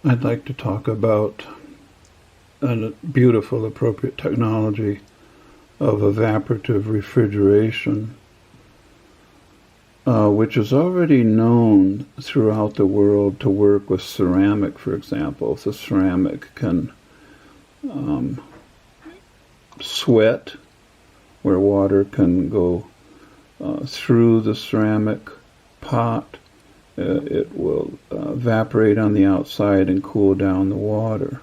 I'd like to talk about a beautiful, appropriate technology of evaporative refrigeration, which is already known throughout the world to work with ceramic, for example. If the ceramic can sweat, where water can go through the ceramic pot, it will evaporate on the outside and cool down the water.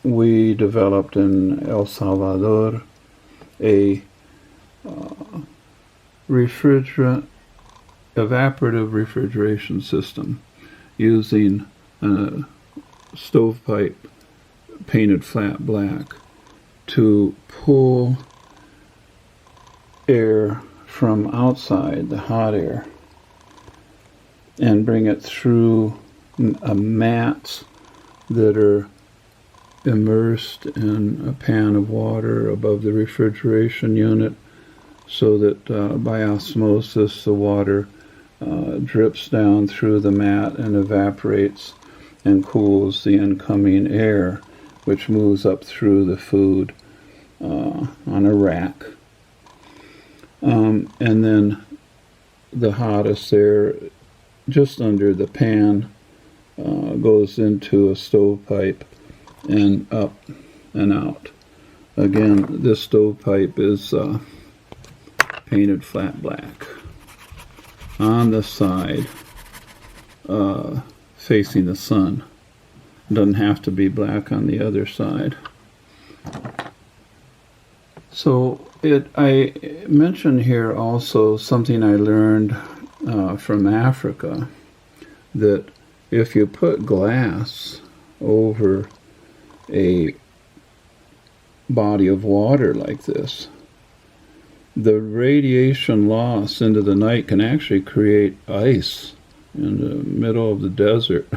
We developed in El Salvador a evaporative refrigeration system using a stovepipe painted flat black to pull air from outside, the hot air, and bring it through mats that are immersed in a pan of water above the refrigeration unit, so that by osmosis the water drips down through the mat and evaporates and cools the incoming air, which moves up through the food on a rack. And then the hottest air just under the pan goes into a stovepipe and up and out. Again, this stovepipe is painted flat black on the side facing the sun. It doesn't have to be black on the other side. So I mention here also something I learned from Africa, that if you put glass over a body of water like this, the radiation loss into the night can actually create ice in the middle of the desert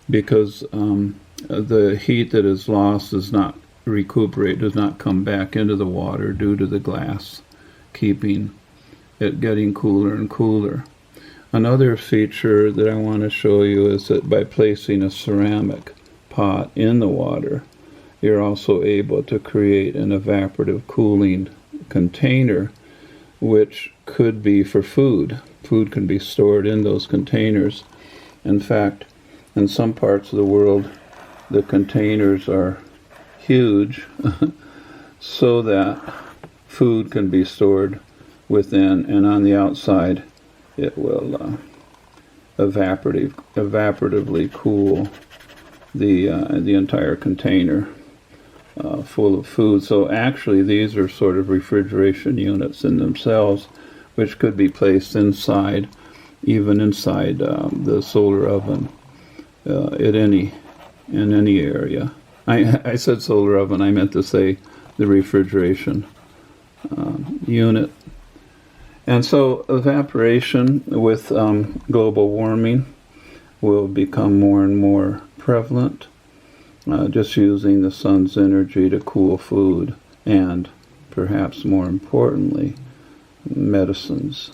because the heat that is lost does not recuperate, does not come back into the water due to the glass keeping it getting cooler and cooler. Another feature that I want to show you is that by placing a ceramic pot in the water, you're also able to create an evaporative cooling container, which could be for food. Food can be stored in those containers. In fact, in some parts of the world, the containers are huge so that food can be stored within, and on the outside it will evaporatively cool the entire container full of food. So actually these are sort of refrigeration units in themselves, which could be placed inside, even inside the solar oven in any area. I said solar oven, I meant to say the refrigeration unit. And so evaporation with global warming will become more and more prevalent, just using the sun's energy to cool food and, perhaps more importantly, medicines.